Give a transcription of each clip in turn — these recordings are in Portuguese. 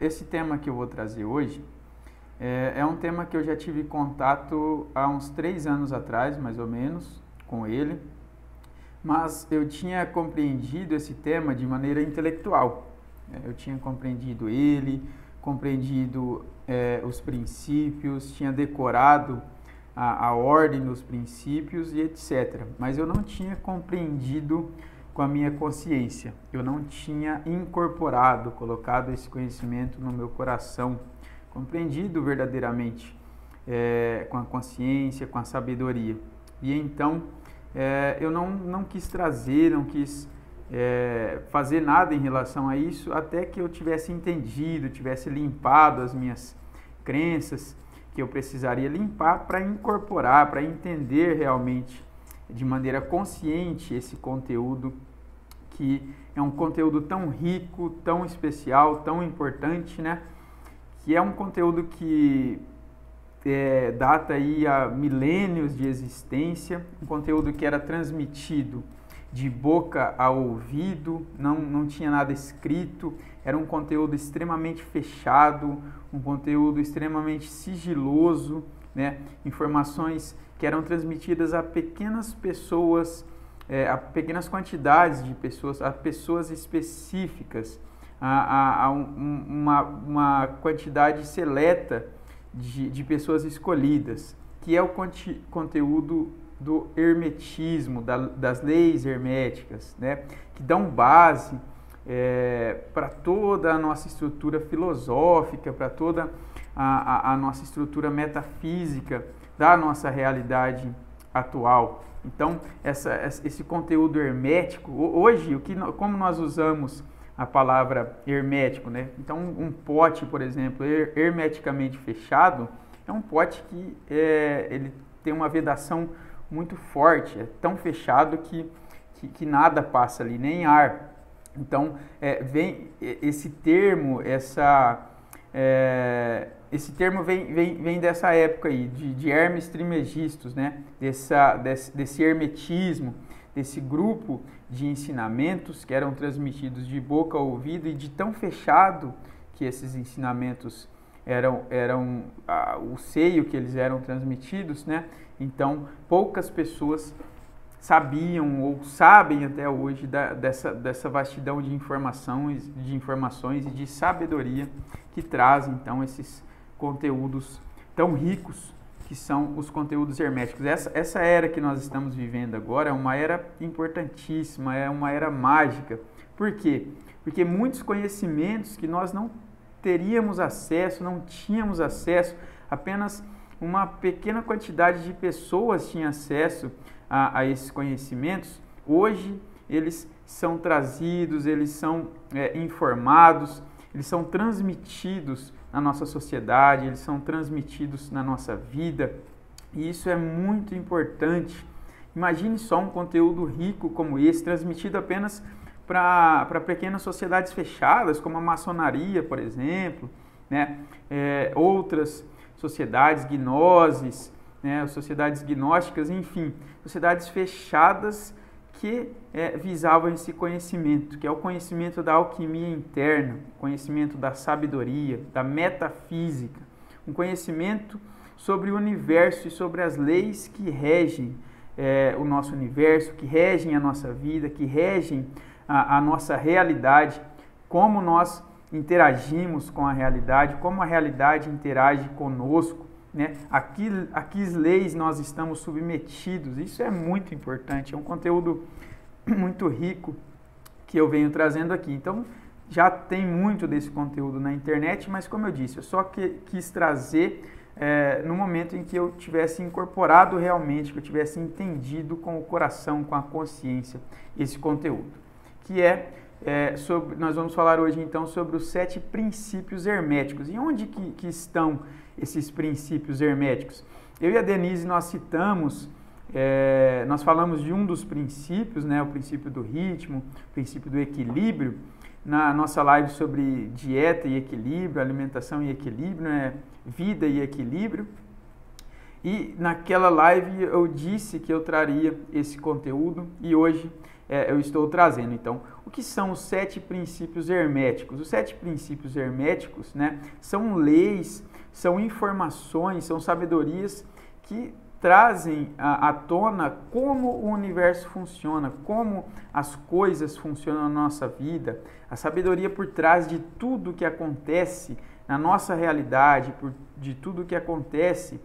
esse tema que eu vou trazer hoje é um tema que eu já tive contato há uns 3 anos atrás, mais ou menos, com ele, mas eu tinha compreendido esse tema de maneira intelectual. Eu tinha compreendido ele, compreendido os princípios, tinha decorado a ordem dos princípios e etc. Mas eu não tinha compreendido com a minha consciência. Eu não tinha incorporado, colocado esse conhecimento no meu coração, compreendido verdadeiramente com a consciência, com a sabedoria. E então eu não quis trazer, não quis fazer nada em relação a isso, até que eu tivesse entendido, tivesse limpado as minhas crenças, que eu precisaria limpar para incorporar, para entender realmente de maneira consciente esse conteúdo, que é um conteúdo tão rico, tão especial, tão importante, né? Que é um conteúdo que data aí a milênios de existência, um conteúdo que era transmitido de boca a ouvido, não tinha nada escrito, era um conteúdo extremamente fechado, um conteúdo extremamente sigiloso, né? Informações que eram transmitidas a pequenas pessoas, a pequenas quantidades de pessoas, a pessoas específicas, a uma quantidade seleta de pessoas escolhidas, que é o conteúdo do hermetismo, das leis herméticas, né? Que dão base para toda a nossa estrutura filosófica, para toda a nossa estrutura metafísica da nossa realidade atual. Então, esse conteúdo hermético, hoje, como nós usamos a palavra hermético, né? Então, um pote, por exemplo, hermeticamente fechado, é um pote que ele tem uma vedação muito forte, é tão fechado que nada passa ali, nem ar. Então, vem esse termo, esse termo vem dessa época aí, de Hermes Trismegistus, né? Desse hermetismo, desse grupo de ensinamentos que eram transmitidos de boca a ouvido e de tão fechado que esses ensinamentos eram o seio que eles eram transmitidos, né? Então, poucas pessoas sabiam ou sabem até hoje dessa vastidão de informações e de sabedoria que traz, então, esses conteúdos tão ricos que são os conteúdos herméticos. Essa era que nós estamos vivendo agora é uma era importantíssima, é uma era mágica. Por quê? Porque muitos conhecimentos que nós não teríamos acesso, não tínhamos acesso, apenas uma pequena quantidade de pessoas tinha acesso a esses conhecimentos, hoje eles são trazidos, eles são informados, eles são transmitidos na nossa sociedade, eles são transmitidos na nossa vida, e isso é muito importante. Imagine só um conteúdo rico como esse, transmitido apenas para pequenas sociedades fechadas, como a maçonaria, por exemplo, né? Outras sociedades, gnoses, né? Sociedades gnósticas, enfim, sociedades fechadas que visavam esse conhecimento, que é o conhecimento da alquimia interna, conhecimento da sabedoria, da metafísica, um conhecimento sobre o universo e sobre as leis que regem o nosso universo, que regem a nossa vida, que regem a nossa realidade, como nós interagimos com a realidade, como a realidade interage conosco, né? A que leis nós estamos submetidos. Isso é muito importante, é um conteúdo muito rico que eu venho trazendo aqui. Então, já tem muito desse conteúdo na internet, mas como eu disse, eu só quis trazer no momento em que eu tivesse incorporado realmente, que eu tivesse entendido com o coração, com a consciência, esse conteúdo. Que nós vamos falar hoje então sobre os 7 princípios herméticos. E onde que estão esses princípios herméticos? Eu e a Denise, nós citamos, nós falamos de um dos princípios, né, o princípio do ritmo, o princípio do equilíbrio, na nossa live sobre dieta e equilíbrio, alimentação e equilíbrio, né, vida e equilíbrio. E naquela live eu disse que eu traria esse conteúdo e hoje eu estou trazendo. Então, o que são os 7 princípios herméticos? Os 7 princípios herméticos, né, são leis, são informações, são sabedorias que trazem à tona como o universo funciona, como as coisas funcionam na nossa vida, a sabedoria por trás de tudo que acontece na nossa realidade, de tudo que acontece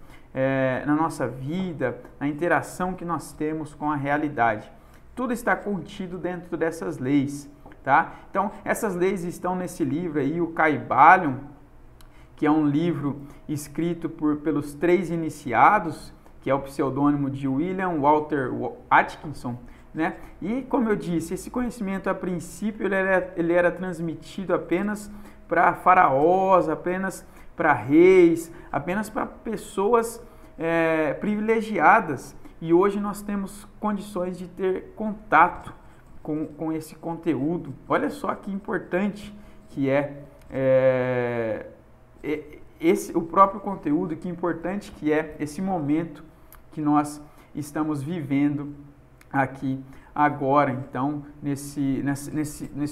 na nossa vida, na interação que nós temos com a realidade. Tudo está contido dentro dessas leis, tá? Então, essas leis estão nesse livro aí, o Kybalion, que é um livro escrito pelos 3 iniciados, que é o pseudônimo de William Walter Atkinson, né? E, como eu disse, esse conhecimento, a princípio, ele era transmitido apenas para faraós, apenas para reis, apenas para pessoas privilegiadas. E hoje nós temos condições de ter contato com esse conteúdo. Olha só que importante que o próprio conteúdo, que importante que é esse momento que nós estamos vivendo aqui agora, então, nesse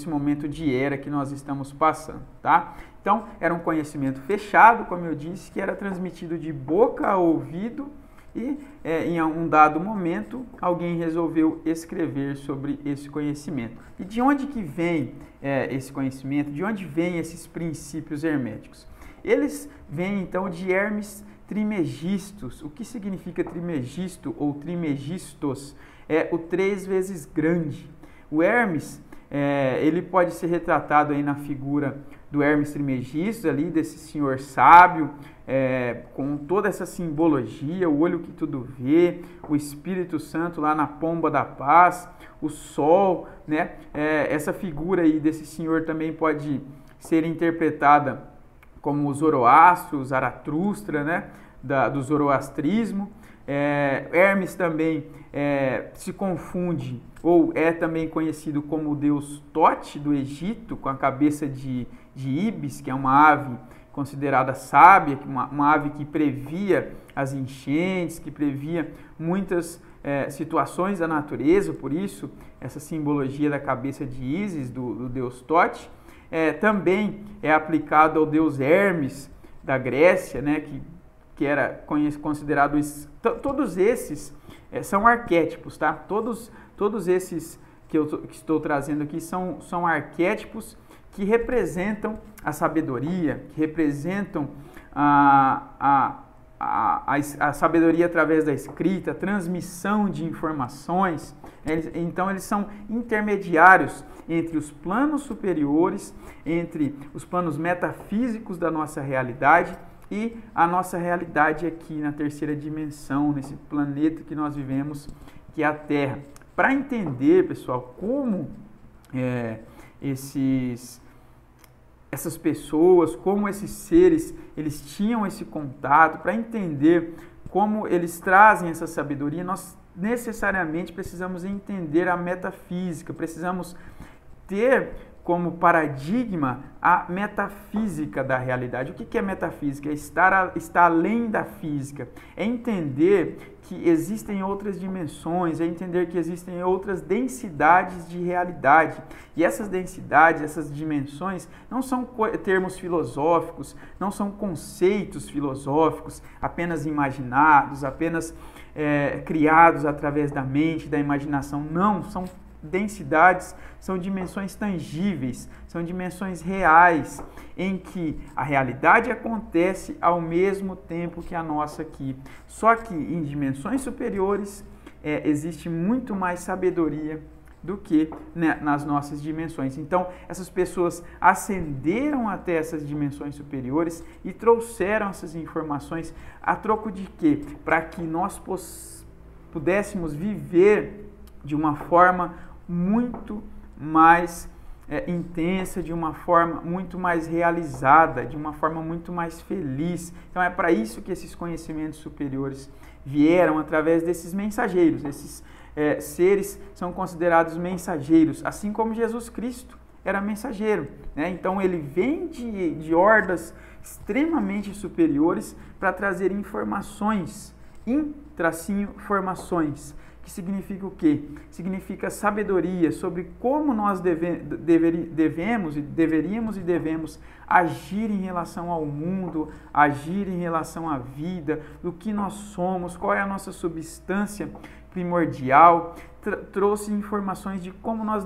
momento de era que nós estamos passando, tá? Então, era um conhecimento fechado, como eu disse, que era transmitido de boca a ouvido e, em um dado momento, alguém resolveu escrever sobre esse conhecimento. E de onde que vem esse conhecimento? De onde vêm esses princípios herméticos? Eles vêm, então, de Hermes Trismegistus. O que significa Trismegisto ou Trismegistos? É o 3 vezes grande. O Hermes, ele pode ser retratado aí na figura do Hermes Trismegistus, ali desse senhor sábio, com toda essa simbologia, o olho que tudo vê, o Espírito Santo lá na pomba da paz, o sol, né? Essa figura aí desse senhor também pode ser interpretada como o Zoroastro, o Zaratustra, né? Do zoroastrismo. Hermes também se confunde, ou é também conhecido como o deus Tote do Egito, com a cabeça de Ibis, que é uma ave considerada sábia, uma ave que previa as enchentes, que previa muitas situações da natureza, por isso essa simbologia da cabeça de Ísis, do deus Tote. Também é aplicado ao deus Hermes da Grécia, né, que era considerado... Todos esses são arquétipos, tá? Todos esses que eu estou trazendo aqui são arquétipos que representam a sabedoria, que representam a sabedoria através da escrita, a transmissão de informações. Então, eles são intermediários entre os planos superiores, entre os planos metafísicos da nossa realidade e a nossa realidade aqui na terceira dimensão, nesse planeta que nós vivemos, que é a Terra. Para entender, pessoal, como essas pessoas, como esses seres, eles tinham esse contato, para entender como eles trazem essa sabedoria, nós necessariamente precisamos entender a metafísica, precisamos ter como paradigma a metafísica da realidade. O que é metafísica? É estar além da física, é entender que existem outras dimensões, é entender que existem outras densidades de realidade. E essas densidades, essas dimensões, não são termos filosóficos, não são conceitos filosóficos apenas imaginados, apenas criados através da mente, da imaginação. Não, são densidades, são dimensões tangíveis, são dimensões reais, em que a realidade acontece ao mesmo tempo que a nossa aqui. Só que em dimensões superiores existe muito mais sabedoria do que, né, nas nossas dimensões. Então, essas pessoas ascenderam até essas dimensões superiores e trouxeram essas informações a troco de quê? Para que nós pudéssemos viver de uma forma muito mais intensa, de uma forma muito mais realizada, de uma forma muito mais feliz. Então é para isso que esses conhecimentos superiores vieram através desses mensageiros. Esses seres são considerados mensageiros, assim como Jesus Cristo era mensageiro, né? Então ele vem de hordas extremamente superiores para trazer informações, formações, que que significa o quê? Significa sabedoria sobre como nós deveríamos e devemos agir em relação ao mundo, agir em relação à vida, do que nós somos, qual é a nossa substância primordial, trouxe informações de como nós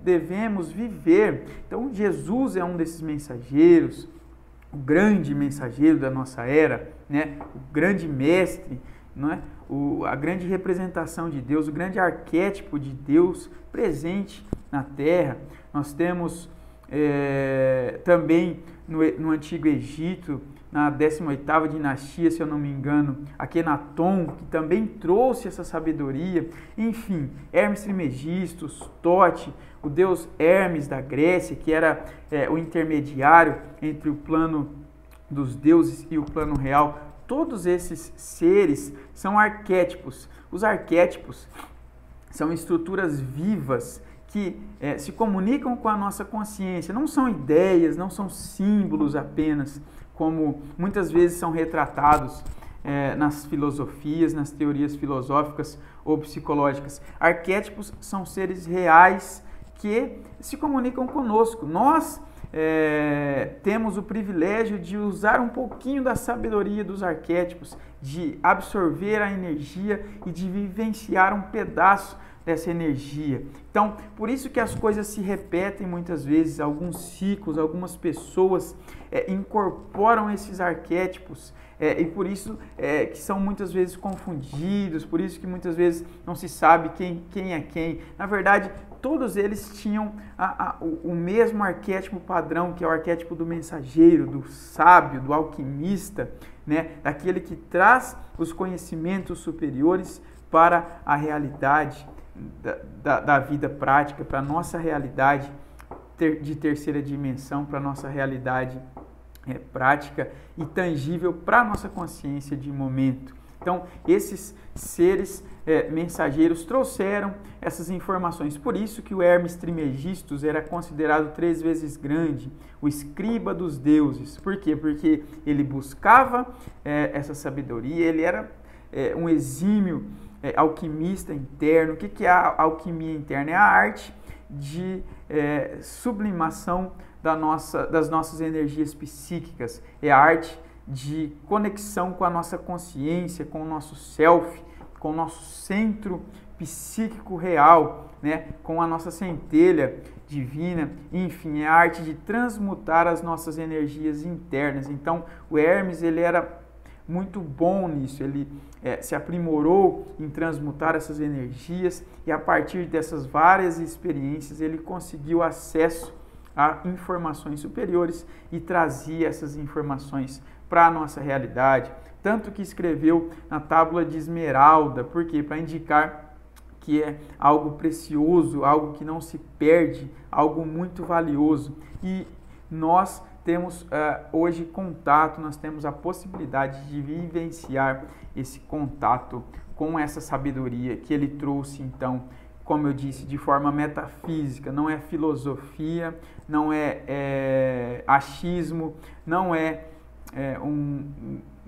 devemos viver. Então, Jesus é um desses mensageiros, o grande mensageiro da nossa era, né? O grande mestre, não é? A grande representação de Deus, o grande arquétipo de Deus presente na Terra. Nós temos também no Antigo Egito, na 18ª dinastia, se eu não me engano, Akenaton, que também trouxe essa sabedoria. Enfim, Hermes Trismegisto, Tote, o deus Hermes da Grécia, que era o intermediário entre o plano dos deuses e o plano real. Todos esses seres são arquétipos. Os arquétipos são estruturas vivas que se comunicam com a nossa consciência. Não são ideias, não são símbolos apenas, como muitas vezes são retratados nas filosofias, nas teorias filosóficas ou psicológicas. Arquétipos são seres reais que se comunicam conosco. Nós temos o privilégio de usar um pouquinho da sabedoria dos arquétipos, de absorver a energia e de vivenciar um pedaço dessa energia. Então, por isso que as coisas se repetem muitas vezes, alguns ciclos, algumas pessoas incorporam esses arquétipos e por isso que são muitas vezes confundidos, por isso que muitas vezes não se sabe quem é quem. Na verdade, todos eles tinham o mesmo arquétipo padrão, que é o arquétipo do mensageiro, do sábio, do alquimista, né? Daquele que traz os conhecimentos superiores para a realidade da vida prática, para a nossa realidade de terceira dimensão, para a nossa realidade prática e tangível, para a nossa consciência de momento. Então, esses seres mensageiros trouxeram essas informações. Por isso que o Hermes Trismegisto era considerado 3 vezes grande, o escriba dos deuses. Por quê? Porque ele buscava essa sabedoria, ele era um exímio alquimista interno. O que é a alquimia interna? É a arte de sublimação das nossas energias psíquicas, é a arte de conexão com a nossa consciência, com o nosso self, com o nosso centro psíquico real, né? Com a nossa centelha divina. Enfim, é a arte de transmutar as nossas energias internas. Então, o Hermes, ele era muito bom nisso, ele se aprimorou em transmutar essas energias e a partir dessas várias experiências ele conseguiu acesso a informações superiores e trazia essas informações para a nossa realidade, tanto que escreveu na Tábua de Esmeralda. Por quê? Para indicar que é algo precioso, algo que não se perde, algo muito valioso. E nós temos hoje contato, nós temos a possibilidade de vivenciar esse contato com essa sabedoria que ele trouxe, então, como eu disse, de forma metafísica. Não é filosofia, não é achismo, não é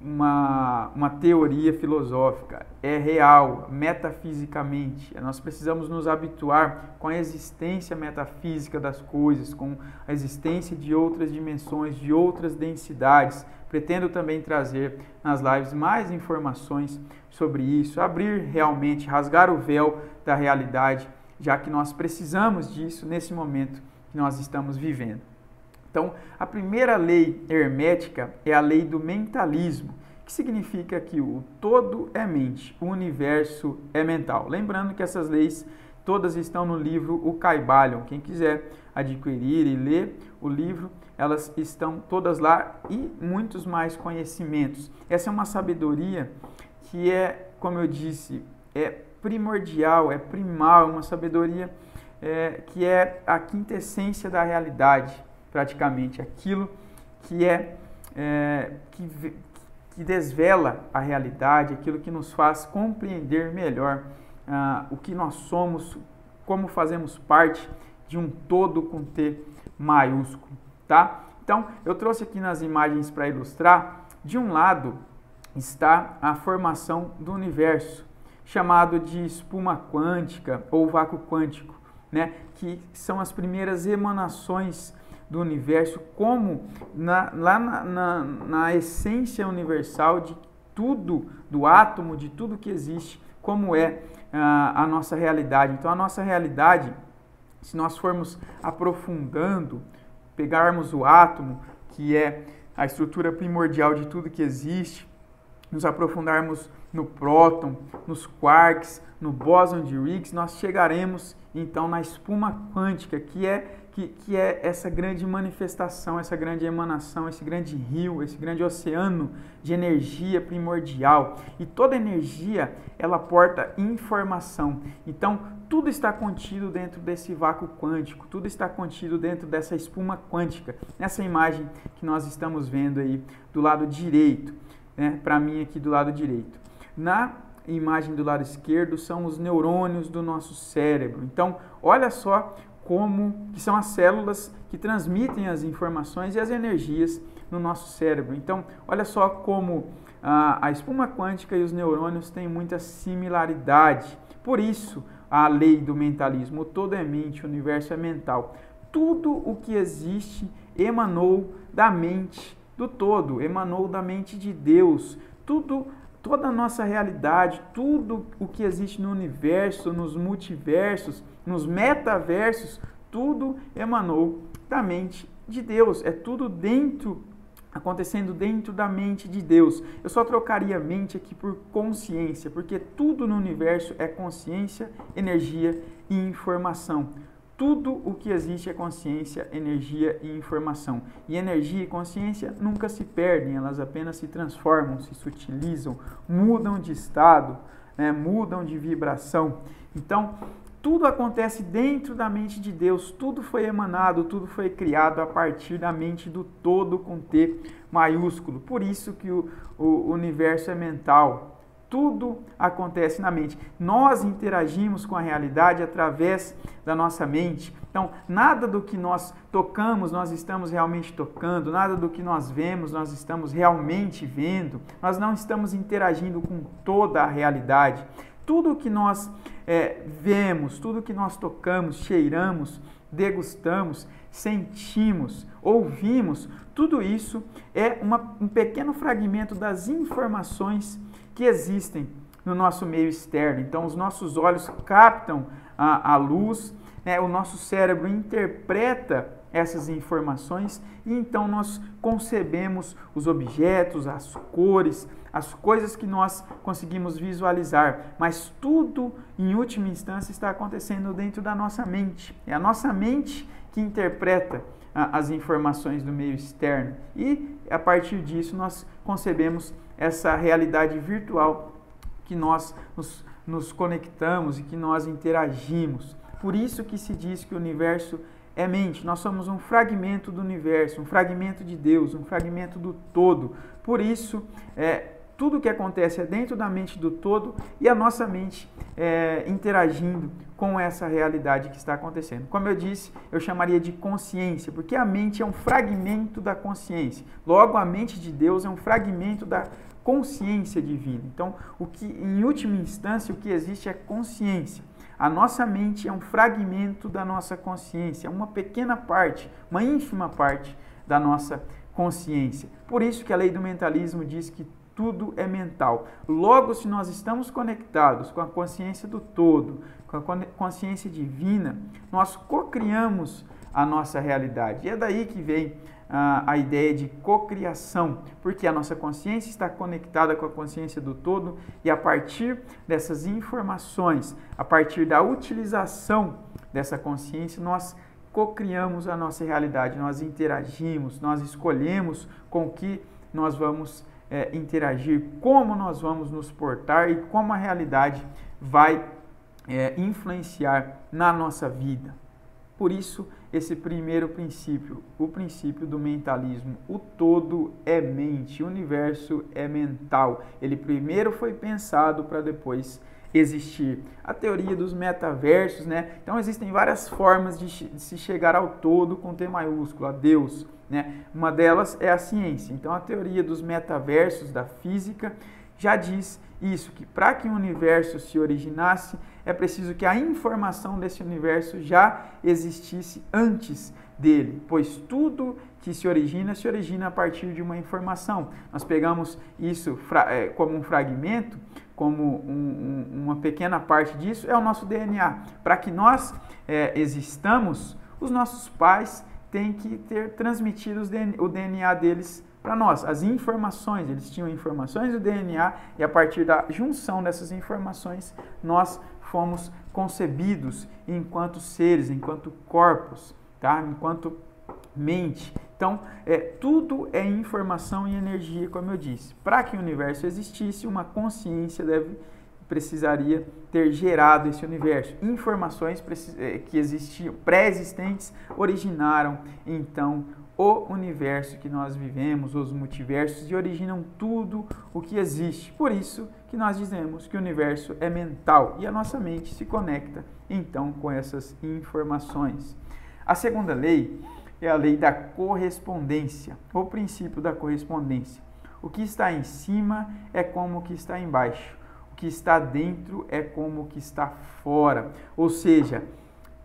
uma teoria filosófica, é real, metafisicamente. Nós precisamos nos habituar com a existência metafísica das coisas, com a existência de outras dimensões, de outras densidades. Pretendo também trazer nas lives mais informações sobre isso, abrir realmente, rasgar o véu da realidade, já que nós precisamos disso nesse momento que nós estamos vivendo. Então, a primeira lei hermética é a lei do mentalismo, que significa que o todo é mente, o universo é mental. Lembrando que essas leis todas estão no livro O Kybalion. Quem quiser adquirir e ler o livro, elas estão todas lá e muitos mais conhecimentos. Essa é uma sabedoria que como eu disse, é primordial, é primal, uma sabedoria que é a quintessência da realidade, praticamente, aquilo que que desvela a realidade, aquilo que nos faz compreender melhor o que nós somos, como fazemos parte de um todo com T maiúsculo, tá? Então, eu trouxe aqui nas imagens para ilustrar. De um lado está a formação do universo, chamado de espuma quântica ou vácuo quântico, né? Que são as primeiras emanações do universo, como na essência universal de tudo, do átomo, de tudo que existe, como é a nossa realidade. Então, a nossa realidade, se nós formos aprofundando, pegarmos o átomo, que é a estrutura primordial de tudo que existe, nos aprofundarmos no próton, nos quarks, no bóson de Higgs, nós chegaremos então na espuma quântica, que é essa grande manifestação, essa grande emanação, esse grande rio, esse grande oceano de energia primordial. E toda energia, ela porta informação. Então, tudo está contido dentro desse vácuo quântico, tudo está contido dentro dessa espuma quântica. Nessa imagem que nós estamos vendo aí do lado direito, né? Para mim aqui do lado direito. Na imagem do lado esquerdo são os neurônios do nosso cérebro. Então, olha só como que são as células que transmitem as informações e as energias no nosso cérebro. Então, olha só como a espuma quântica e os neurônios têm muita similaridade. Por isso, a lei do mentalismo, o todo é mente, o universo é mental. Tudo o que existe emanou da mente do todo, emanou da mente de Deus. Toda a nossa realidade, tudo o que existe no universo, nos multiversos, nos metaversos, tudo emanou da mente de Deus. É tudo acontecendo dentro da mente de Deus. Eu só trocaria mente aqui por consciência, porque tudo no universo é consciência, energia e informação. Tudo o que existe é consciência, energia e informação. E energia e consciência nunca se perdem, elas apenas se transformam, se sutilizam, mudam de estado, né? Mudam de vibração. Então, tudo acontece dentro da mente de Deus, tudo foi emanado, tudo foi criado a partir da mente do todo com T maiúsculo. Por isso que o universo é mental. Tudo acontece na mente. Nós interagimos com a realidade através da nossa mente. Então, nada do que nós tocamos, nós estamos realmente tocando. Nada do que nós vemos, nós estamos realmente vendo. Nós não estamos interagindo com toda a realidade. Tudo que nós vemos, tudo que nós tocamos, cheiramos, degustamos, sentimos, ouvimos, tudo isso é um pequeno fragmento das informações que existem no nosso meio externo. Então, os nossos olhos captam a luz, né? O nosso cérebro interpreta essas informações e então nós concebemos os objetos, as cores, as coisas que nós conseguimos visualizar. Mas tudo, em última instância, está acontecendo dentro da nossa mente. É a nossa mente que interpreta as informações do meio externo e, a partir disso, nós concebemos essa realidade virtual que nós nos conectamos e que nós interagimos. Por isso que se diz que o universo é mente. Nós somos um fragmento do universo, um fragmento de Deus, um fragmento do todo. Por isso, tudo que acontece é dentro da mente do todo e a nossa mente interagindo com essa realidade que está acontecendo. Como eu disse, eu chamaria de consciência, porque a mente é um fragmento da consciência. Logo, a mente de Deus é um fragmento da consciência divina. Então, em última instância, o que existe é consciência. A nossa mente é um fragmento da nossa consciência, uma pequena parte, uma ínfima parte da nossa consciência. Por isso que a lei do mentalismo diz que tudo é mental. Logo, se nós estamos conectados com a consciência do todo, com a consciência divina, nós cocriamos a nossa realidade. E é daí que vem a ideia de cocriação, porque a nossa consciência está conectada com a consciência do todo e a partir dessas informações, a partir da utilização dessa consciência, nós cocriamos a nossa realidade, nós interagimos, nós escolhemos com que nós vamos interagir, como nós vamos nos portar e como a realidade vai influenciar na nossa vida. Por isso, esse primeiro princípio, o princípio do mentalismo, o todo é mente, o universo é mental. Ele primeiro foi pensado para depois existir. A teoria dos metaversos, né? Então existem várias formas de se chegar ao todo com T maiúsculo, a Deus, né? Uma delas é a ciência. Então a teoria dos metaversos da física já diz isso, que para que o universo se originasse, é preciso que a informação desse universo já existisse antes dele, pois tudo que se origina a partir de uma informação. Nós pegamos isso como um fragmento, como uma pequena parte disso, é o nosso DNA. Para que nós existamos, os nossos pais têm que ter transmitido o DNA deles para nós, as informações. Eles tinham informações do DNA e a partir da junção dessas informações, nós fomos concebidos enquanto seres, enquanto corpos, tá? Enquanto mente. Então, tudo é informação e energia, como eu disse. Para que o universo existisse, uma consciência precisaria ter gerado esse universo. Informações que existiam, pré-existentes, originaram, então, o universo que nós vivemos, os multiversos, e originam tudo o que existe. Por isso que nós dizemos que o universo é mental e a nossa mente se conecta, então, com essas informações. A segunda lei é a lei da correspondência, o princípio da correspondência. O que está em cima é como o que está embaixo. O que está dentro é como o que está fora. Ou seja,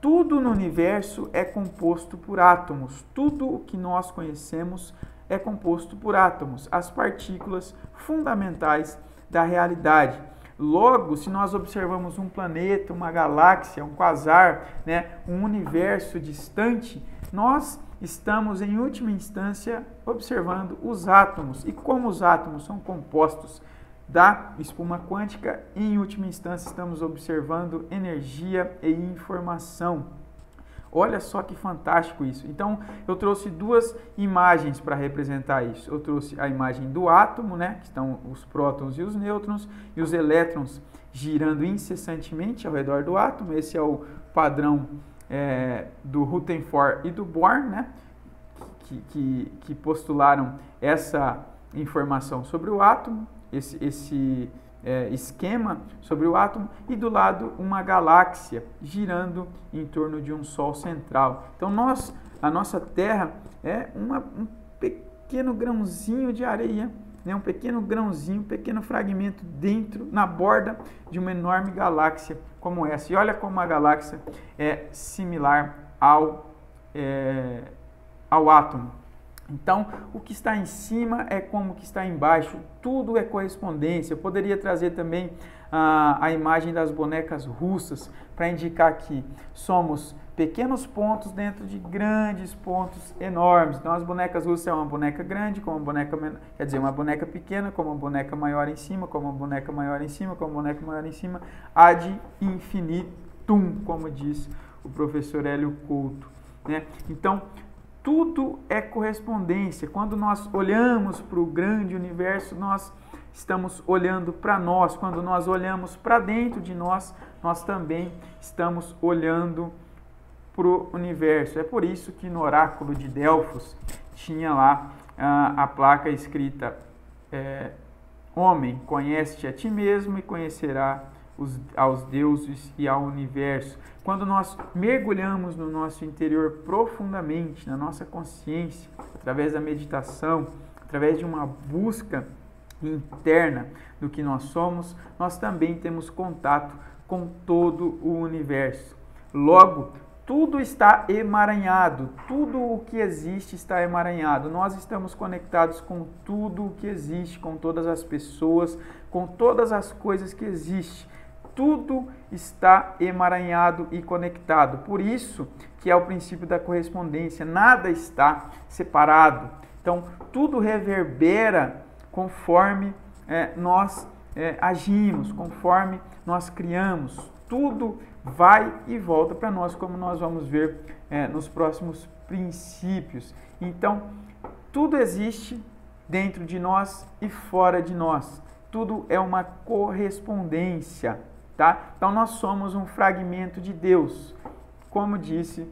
tudo no universo é composto por átomos. Tudo o que nós conhecemos é composto por átomos, as partículas fundamentais da realidade. Logo, se nós observamos um planeta, uma galáxia, um quasar, um universo distante, nós estamos, em última instância, observando os átomos. E como os átomos são compostos da espuma quântica, em última instância, estamos observando energia e informação. Olha só que fantástico isso. Então, eu trouxe duas imagens para representar isso. Eu trouxe a imagem do átomo, que estão os prótons e os nêutrons, e os elétrons girando incessantemente ao redor do átomo. Esse é o padrão do Rutherford e do Bohr, que postularam essa informação sobre o átomo, esse esquema sobre o átomo, e do lado uma galáxia girando em torno de um Sol central. Então a nossa Terra é um pequeno grãozinho de areia, um pequeno grãozinho, um pequeno fragmento na borda de uma enorme galáxia como essa. E olha como a galáxia é similar ao átomo. Então, o que está em cima é como o que está embaixo, tudo é correspondência. Eu poderia trazer também a imagem das bonecas russas para indicar que somos pequenos pontos dentro de grandes pontos enormes. Então, as bonecas russas é uma boneca grande, com uma boneca menor, quer dizer, uma boneca pequena, com uma boneca maior em cima, com uma boneca maior em cima, com uma boneca maior em cima, ad infinitum, como diz o professor Hélio Couto. Então, tudo é correspondência. Quando nós olhamos para o grande universo, nós estamos olhando para nós. Quando nós olhamos para dentro de nós, nós também estamos olhando para o universo. É por isso que no oráculo de Delfos tinha lá a placa escrita: homem, conhece-te a ti mesmo e conhecerá aos deuses e ao universo. Quando nós mergulhamos no nosso interior profundamente, na nossa consciência, através da meditação, através de uma busca interna do que nós somos, nós também temos contato com todo o universo. Logo, tudo está emaranhado, tudo o que existe está emaranhado. Nós estamos conectados com tudo o que existe, com todas as pessoas, com todas as coisas que existem. Tudo está emaranhado e conectado. Por isso que é o princípio da correspondência. Nada está separado. Então, tudo reverbera conforme nós agimos, conforme nós criamos. Tudo vai e volta para nós, como nós vamos ver nos próximos princípios. Então, tudo existe dentro de nós e fora de nós. Tudo é uma correspondência. Tá? Então, nós somos um fragmento de Deus. Como disse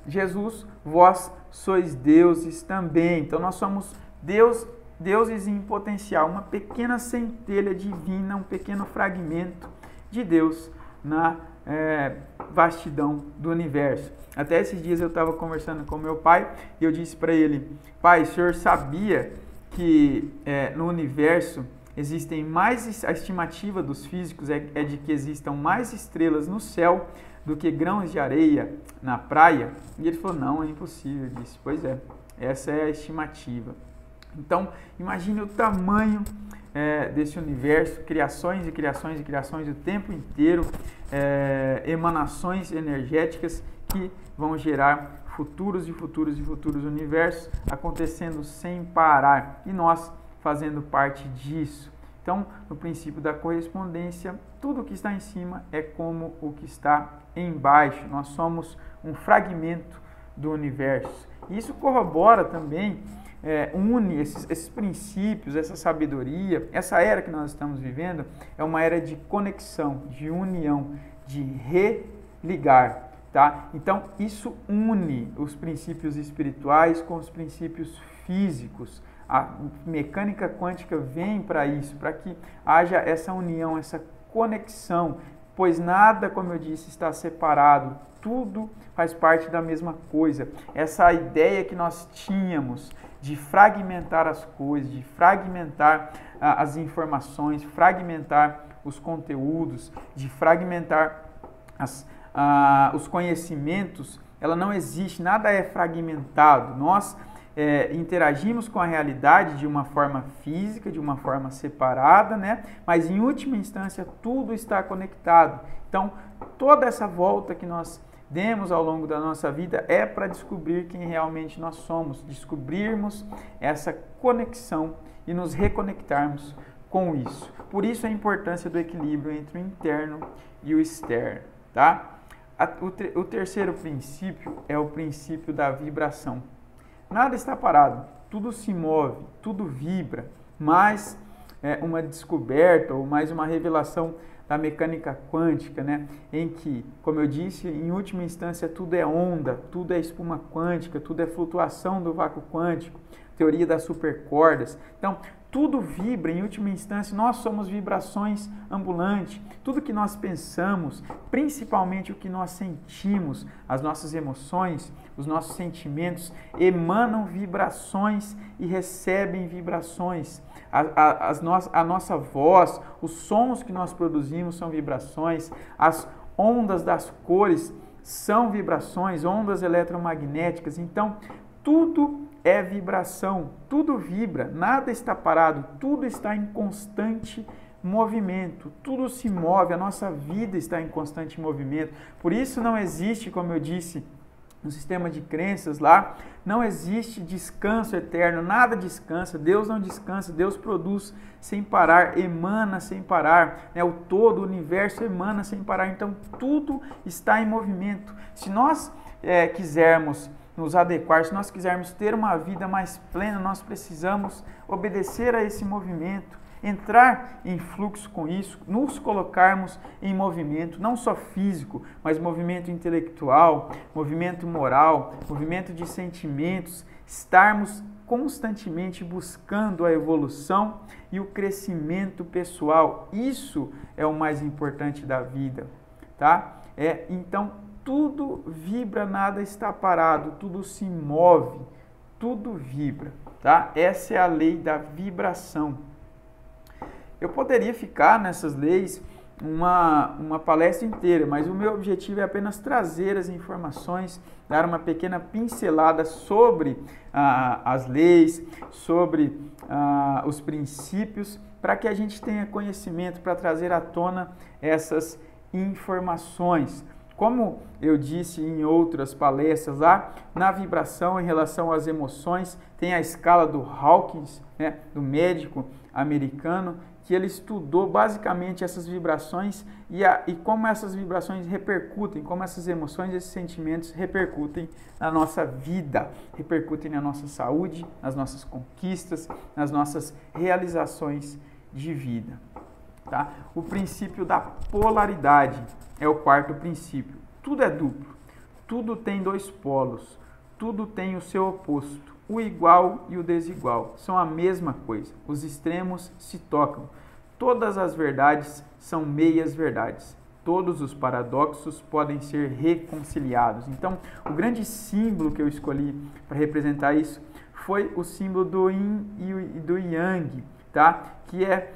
Jesus, vós sois deuses também. Então, nós somos deuses em potencial, uma pequena centelha divina, um pequeno fragmento de Deus na vastidão do universo. Até esses dias eu estava conversando com meu pai e eu disse para ele: pai, o senhor sabia que no universo existem mais, a estimativa dos físicos é de que existam mais estrelas no céu do que grãos de areia na praia. E ele falou, não, é impossível. Eu disse, pois é, essa é a estimativa. Então, imagine o tamanho desse universo, criações e criações e criações o tempo inteiro, emanações energéticas que vão gerar futuros e futuros e futuros universos acontecendo sem parar e nós fazendo parte disso. Então, no princípio da correspondência, tudo que está em cima é como o que está embaixo. Nós somos um fragmento do universo. Isso corrobora também, une esses princípios, essa sabedoria. Essa era que nós estamos vivendo é uma era de conexão, de união, de religar. Tá? Então, isso une os princípios espirituais com os princípios físicos. A mecânica quântica vem para isso, para que haja essa união, essa conexão, pois nada, como eu disse, está separado, tudo faz parte da mesma coisa. Essa ideia que nós tínhamos de fragmentar as coisas, de fragmentar as informações, fragmentar os conteúdos, de fragmentar os conhecimentos, ela não existe, nada é fragmentado. Nós interagimos com a realidade de uma forma física, de uma forma separada, né? Mas em última instância tudo está conectado. Então, toda essa volta que nós demos ao longo da nossa vida é para descobrir quem realmente nós somos, descobrirmos essa conexão e nos reconectarmos com isso. Por isso a importância do equilíbrio entre o interno e o externo, tá? O terceiro princípio é o princípio da vibração. Nada está parado, tudo se move, tudo vibra, mais uma descoberta ou mais uma revelação da mecânica quântica, né? Em que, como eu disse, em última instância tudo é onda, tudo é espuma quântica, tudo é flutuação do vácuo quântico, teoria das supercordas. Então, tudo vibra, em última instância, nós somos vibrações ambulantes. Tudo que nós pensamos, principalmente o que nós sentimos, as nossas emoções, os nossos sentimentos, emanam vibrações e recebem vibrações. A nossa voz, os sons que nós produzimos são vibrações, as ondas das cores são vibrações, ondas eletromagnéticas. Então, tudo é vibração, tudo vibra, nada está parado, tudo está em constante movimento, tudo se move, a nossa vida está em constante movimento. Por isso não existe, como eu disse, no sistema de crenças lá, não existe descanso eterno, nada descansa, Deus não descansa, Deus produz sem parar, emana sem parar, né? O todo, o universo emana sem parar, então tudo está em movimento. Se nós quisermos nos adequar, se nós quisermos ter uma vida mais plena, nós precisamos obedecer a esse movimento, entrar em fluxo com isso, nos colocarmos em movimento, não só físico, mas movimento intelectual, movimento moral, movimento de sentimentos, estarmos constantemente buscando a evolução e o crescimento pessoal. Isso é o mais importante da vida, tá? Então, tudo vibra, nada está parado, tudo se move, tudo vibra, tá? Essa é a lei da vibração. Eu poderia ficar nessas leis uma palestra inteira, mas o meu objetivo é apenas trazer as informações, dar uma pequena pincelada sobre as leis, sobre os princípios, para que a gente tenha conhecimento para trazer à tona essas informações. Como eu disse em outras palestras lá, na vibração em relação às emoções, tem a escala do Hawkins, né, do médico americano, que ele estudou basicamente essas vibrações e como essas vibrações repercutem, como essas emoções, esses sentimentos repercutem na nossa vida, repercutem na nossa saúde, nas nossas conquistas, nas nossas realizações de vida. Tá? O princípio da polaridade é o quarto princípio. Tudo é duplo, tudo tem dois polos, tudo tem o seu oposto. O igual e o desigual são a mesma coisa. Os extremos se tocam. Todas as verdades são meias verdades. Todos os paradoxos podem ser reconciliados. Então, o grande símbolo que eu escolhi para representar isso foi o símbolo do Yin e do Yang, tá? Que é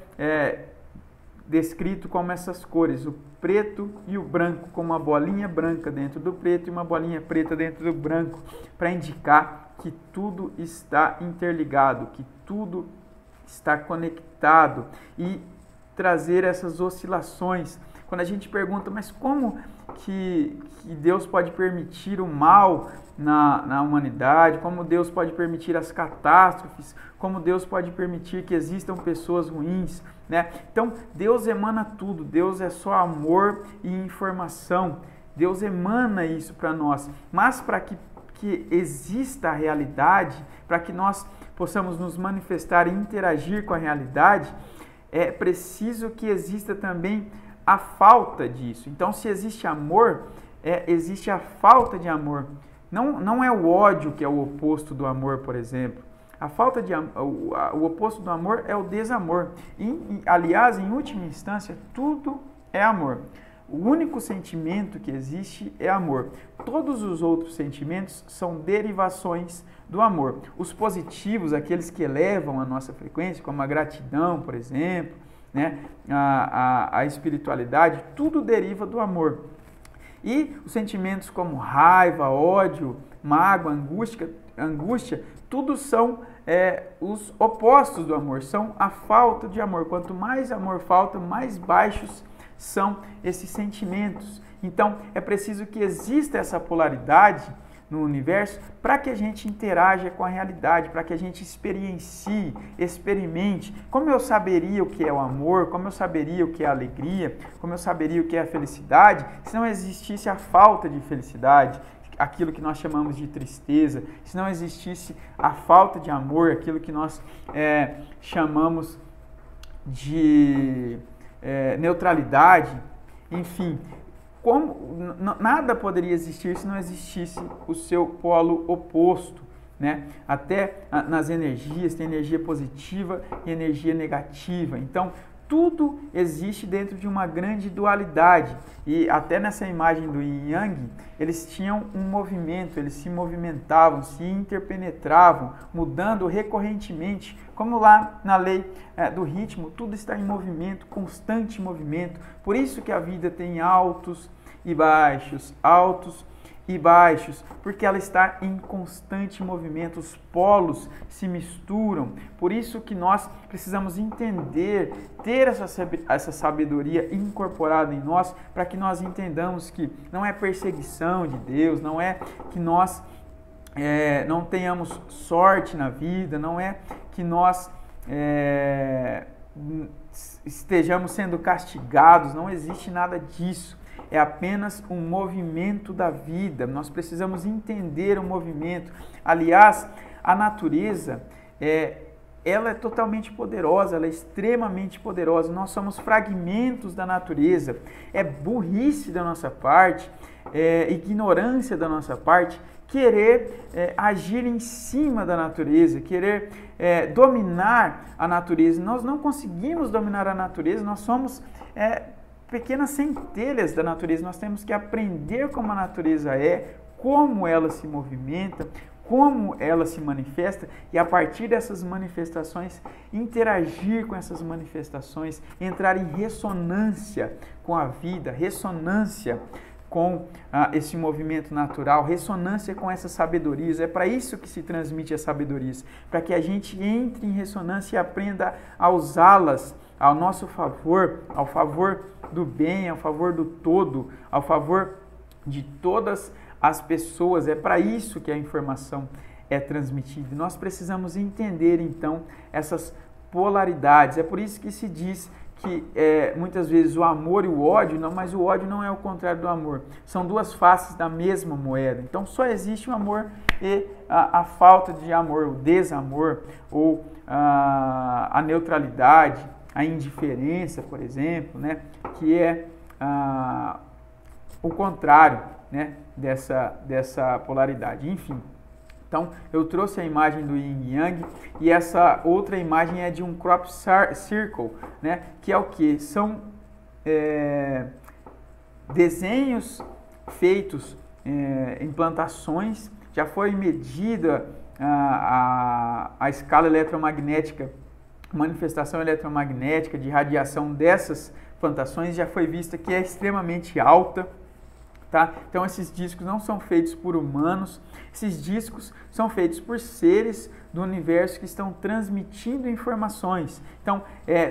descrito como essas cores, o preto e o branco, com uma bolinha branca dentro do preto e uma bolinha preta dentro do branco, para indicar que tudo está interligado, que tudo está conectado e trazer essas oscilações. Quando a gente pergunta, mas como que Deus pode permitir o mal na humanidade, como Deus pode permitir as catástrofes, como Deus pode permitir que existam pessoas ruins, né? Então, Deus emana tudo, Deus é só amor e informação, Deus emana isso para nós, mas para que exista a realidade, para que nós possamos nos manifestar e interagir com a realidade, é preciso que exista também a falta disso. Então, se existe amor, existe a falta de amor. Não é o ódio que é o oposto do amor, por exemplo. A falta de o oposto do amor é o desamor. Aliás, em última instância, tudo é amor. O único sentimento que existe é amor. Todos os outros sentimentos são derivações do amor. Os positivos, aqueles que elevam a nossa frequência, como a gratidão, por exemplo, né? A espiritualidade, tudo deriva do amor. E os sentimentos como raiva, ódio, mágoa, angústia, tudo são os opostos do amor, são a falta de amor. Quanto mais amor falta, mais baixos são esses sentimentos. Então, é preciso que exista essa polaridade no universo para que a gente interaja com a realidade, para que a gente experiencie, experimente. Como eu saberia o que é o amor, como eu saberia o que é a alegria, como eu saberia o que é a felicidade, se não existisse a falta de felicidade, aquilo que nós chamamos de tristeza, se não existisse a falta de amor, aquilo que nós chamamos de neutralidade, enfim, nada poderia existir se não existisse o seu polo oposto, né? Até nas energias, tem energia positiva e energia negativa. Então, tudo existe dentro de uma grande dualidade. E até nessa imagem do Yin e Yang, eles tinham um movimento, eles se movimentavam, se interpenetravam, mudando recorrentemente. Como lá na lei do ritmo, tudo está em movimento, constante movimento. Por isso que a vida tem altos e baixos, porque ela está em constante movimento, os polos se misturam. Por isso que nós precisamos entender, ter essa sabedoria incorporada em nós, para que nós entendamos que não é perseguição de Deus, não é que nós não tenhamos sorte na vida, não é que nós estejamos sendo castigados, não existe nada disso. É apenas um movimento da vida. Nós precisamos entender o movimento. Aliás, a natureza, ela é totalmente poderosa, ela é extremamente poderosa. Nós somos fragmentos da natureza. É burrice da nossa parte, ignorância da nossa parte, querer agir em cima da natureza, querer dominar a natureza. Nós não conseguimos dominar a natureza, nós somos pequenas centelhas da natureza. Nós temos que aprender como a natureza é, como ela se movimenta, como ela se manifesta, e a partir dessas manifestações, interagir com essas manifestações, entrar em ressonância com a vida, ressonância com esse movimento natural, ressonância com essas sabedorias. É para isso que se transmite as sabedorias, para que a gente entre em ressonância e aprenda a usá-las ao nosso favor, ao favor do bem, ao favor do todo, ao favor de todas as pessoas. É para isso que a informação é transmitida. E nós precisamos entender, então, essas polaridades. É por isso que se diz que muitas vezes o amor e o ódio, não, mas o ódio não é o contrário do amor. São duas faces da mesma moeda. Então, só existe o amor e a falta de amor, o desamor, ou a neutralidade, a indiferença, por exemplo, né, que é o contrário, né, dessa polaridade. Enfim, então eu trouxe a imagem do Yin e Yang, e essa outra imagem é de um crop circle, né, que é o que? São desenhos feitos em plantações. Já foi medida a escala eletromagnética manifestação eletromagnética de radiação dessas plantações já foi vista que é extremamente alta. Tá? Então esses discos não são feitos por humanos, esses discos são feitos por seres do universo que estão transmitindo informações, então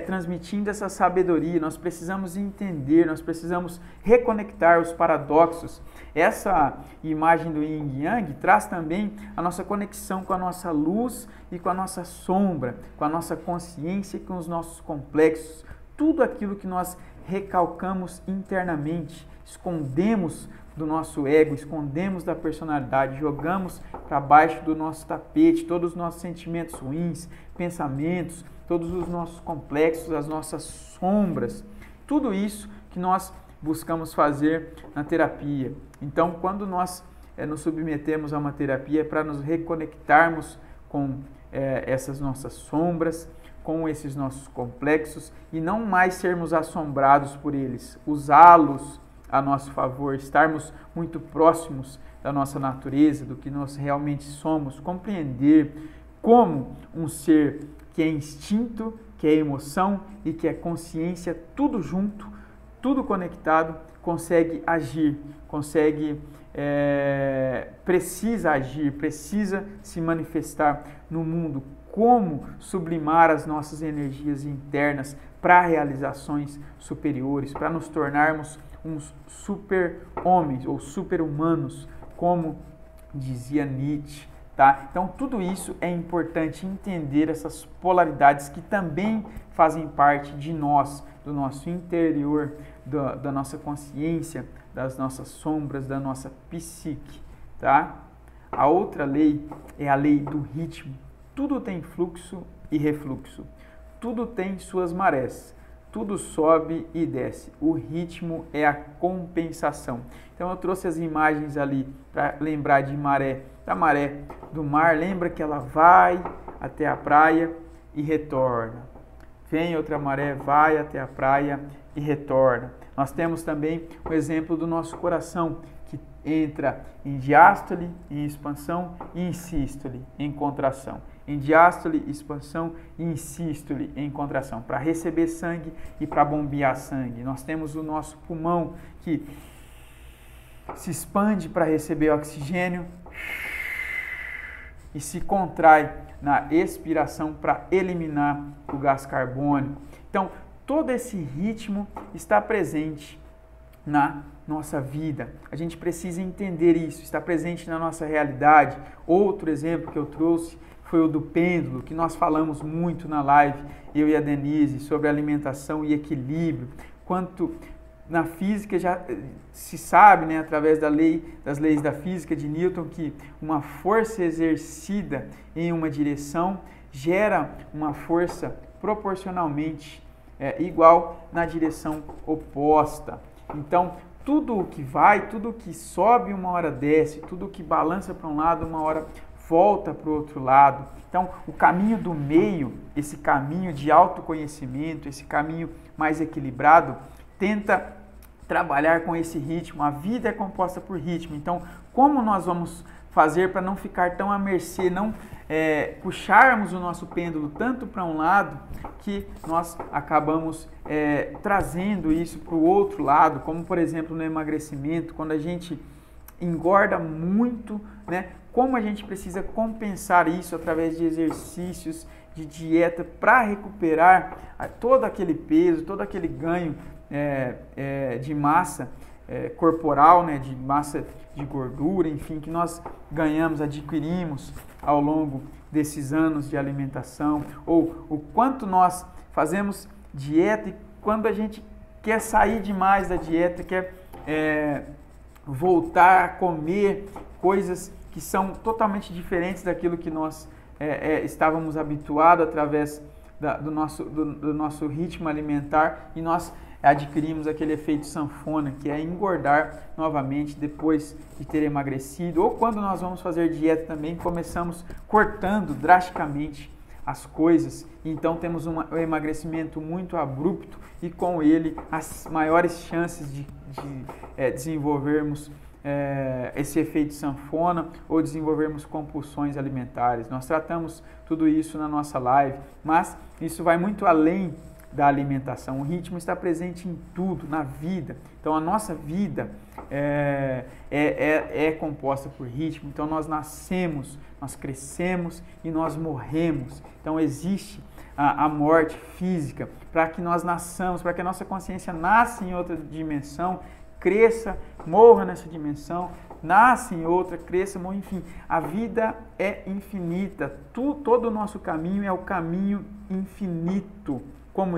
transmitindo essa sabedoria. Nós precisamos entender, nós precisamos reconectar os paradoxos. Essa imagem do Yin e Yang traz também a nossa conexão com a nossa luz e com a nossa sombra, com a nossa consciência e com os nossos complexos, tudo aquilo que nós recalcamos internamente, escondemos do nosso ego, escondemos da personalidade, jogamos para baixo do nosso tapete todos os nossos sentimentos ruins, pensamentos, todos os nossos complexos, as nossas sombras, tudo isso que nós buscamos fazer na terapia. Então, quando nós nos submetemos a uma terapia, é para nos reconectarmos com essas nossas sombras, com esses nossos complexos e não mais sermos assombrados por eles, usá-los a nosso favor, estarmos muito próximos da nossa natureza, do que nós realmente somos, compreender como um ser que é instinto, que é emoção e que é consciência, tudo junto, tudo conectado, consegue agir, precisa agir, precisa se manifestar no mundo, como sublimar as nossas energias internas para realizações superiores, para nos tornarmos uns super-homens ou super-humanos, como dizia Nietzsche. Tá? Então, tudo isso é importante entender, essas polaridades que também fazem parte de nós, do nosso interior, da nossa consciência, das nossas sombras, da nossa psique. Tá? A outra lei é a lei do ritmo. Tudo tem fluxo e refluxo, tudo tem suas marés, tudo sobe e desce. O ritmo é a compensação. Então eu trouxe as imagens ali para lembrar de maré, da maré do mar. Lembra que ela vai até a praia e retorna. Vem outra maré, vai até a praia e retorna. Nós temos também o exemplo do nosso coração, que entra em diástole, em expansão, e em sístole, em contração. Em diástole, expansão e em sístole, em contração, para receber sangue e para bombear sangue. Nós temos o nosso pulmão que se expande para receber oxigênio e se contrai na expiração para eliminar o gás carbônico. Então, todo esse ritmo está presente na nossa vida. A gente precisa entender isso, está presente na nossa realidade. Outro exemplo que eu trouxe foi o do pêndulo, que nós falamos muito na live, eu e a Denise, sobre alimentação e equilíbrio. Quanto na física já se sabe, né, através das leis da física de Newton, que uma força exercida em uma direção gera uma força proporcionalmente igual na direção oposta. Então, tudo o que vai, tudo o que sobe uma hora desce, tudo o que balança para um lado uma hora volta para o outro lado. Então, o caminho do meio, esse caminho de autoconhecimento, esse caminho mais equilibrado, tenta trabalhar com esse ritmo. A vida é composta por ritmo. Então, como nós vamos fazer para não ficar tão à mercê, não puxarmos o nosso pêndulo tanto para um lado que nós acabamos trazendo isso para o outro lado, como por exemplo no emagrecimento, quando a gente engorda muito, né? Como a gente precisa compensar isso através de exercícios, de dieta, para recuperar todo aquele peso, todo aquele ganho de massa corporal, né? De massa de gordura, enfim, que nós ganhamos, adquirimos ao longo desses anos de alimentação, ou o quanto nós fazemos dieta e quando a gente quer sair demais da dieta, quer voltar a comer coisas que são totalmente diferentes daquilo que nós estávamos habituados através do nosso ritmo alimentar, e nós adquirimos aquele efeito sanfona, que é engordar novamente depois de ter emagrecido, ou quando nós vamos fazer dieta também, começamos cortando drasticamente as coisas, então temos um emagrecimento muito abrupto e com ele as maiores chances de desenvolvermos esse efeito sanfona ou desenvolvermos compulsões alimentares. Nós tratamos tudo isso na nossa live, mas isso vai muito além da alimentação. O ritmo está presente em tudo, na vida. Então a nossa vida é composta por ritmo. Então nós nascemos, nós crescemos e nós morremos. Então existe a morte física para que nós nasçamos, para que a nossa consciência nasça em outra dimensão, cresça, morra nessa dimensão, nasce em outra, cresça, morra, enfim. A vida é infinita. Todo o nosso caminho é o caminho infinito. Como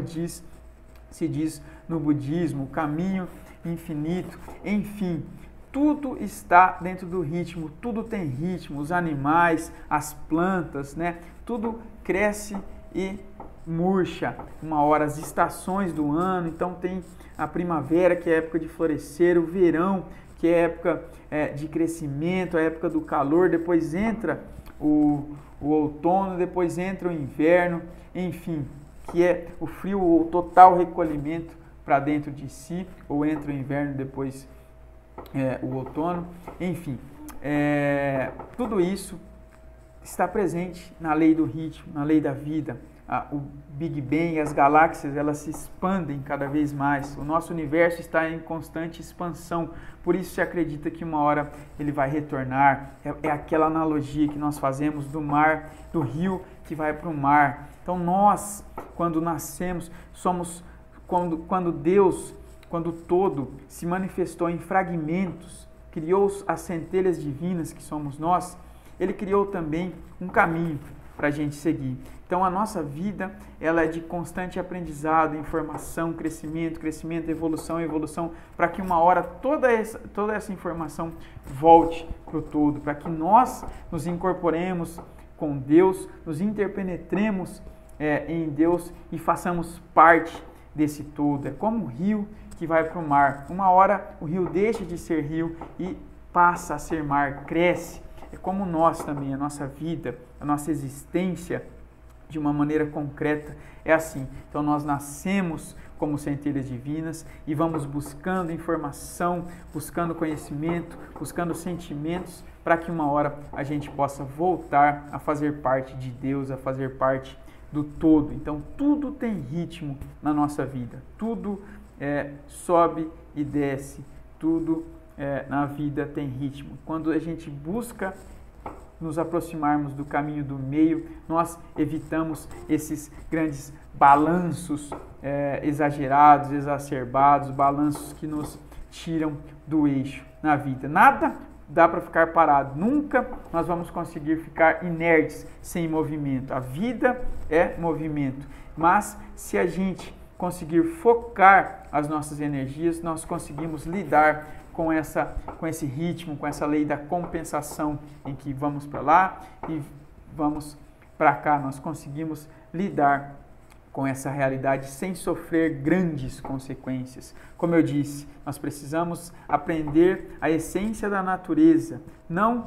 se diz no budismo, o caminho infinito. Enfim, tudo está dentro do ritmo, tudo tem ritmo, os animais, as plantas, né? Tudo cresce e murcha uma hora, as estações do ano. Então tem a primavera, que é a época de florescer, o verão, que é a época de crescimento, a época do calor, depois entra o outono, depois entra o inverno, enfim, que é o frio, o total recolhimento para dentro de si, ou entra o inverno, depois o outono, enfim, tudo isso está presente na lei do ritmo, na lei da vida. O Big Bang, as galáxias, elas se expandem cada vez mais. O nosso universo está em constante expansão. Por isso se acredita que uma hora ele vai retornar. É aquela analogia que nós fazemos do mar, do rio que vai para o mar. Então nós, quando nascemos, somos quando Deus, quando o todo se manifestou em fragmentos, criou as centelhas divinas que somos nós, Ele criou também um caminho para a gente seguir. Então a nossa vida, ela é de constante aprendizado, informação, crescimento, evolução, para que uma hora toda essa informação volte para o todo, para que nós nos incorporemos com Deus, nos interpenetremos em Deus e façamos parte desse todo. É como um rio que vai para o mar. Uma hora o rio deixa de ser rio e passa a ser mar, cresce. É como nós também, a nossa vida, a nossa existência, de uma maneira concreta, é assim. Então nós nascemos como centelhas divinas e vamos buscando informação, buscando conhecimento, buscando sentimentos, para que uma hora a gente possa voltar a fazer parte de Deus, a fazer parte do todo. Então tudo tem ritmo na nossa vida, tudo sobe e desce, tudo na vida tem ritmo. Quando a gente busca nos aproximarmos do caminho do meio, nós evitamos esses grandes balanços exagerados, exacerbados, balanços que nos tiram do eixo na vida. Nada dá para ficar parado, nunca nós vamos conseguir ficar inertes, sem movimento. A vida é movimento, mas se a gente conseguir focar as nossas energias, nós conseguimos lidar com esse ritmo, com essa lei da compensação, em que vamos para lá e vamos para cá. Nós conseguimos lidar com essa realidade sem sofrer grandes consequências. Como eu disse, nós precisamos aprender a essência da natureza, não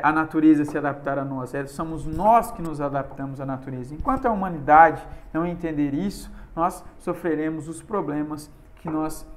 a natureza se adaptar a nós, somos nós que nos adaptamos à natureza. Enquanto a humanidade não entender isso, nós sofreremos os problemas que nós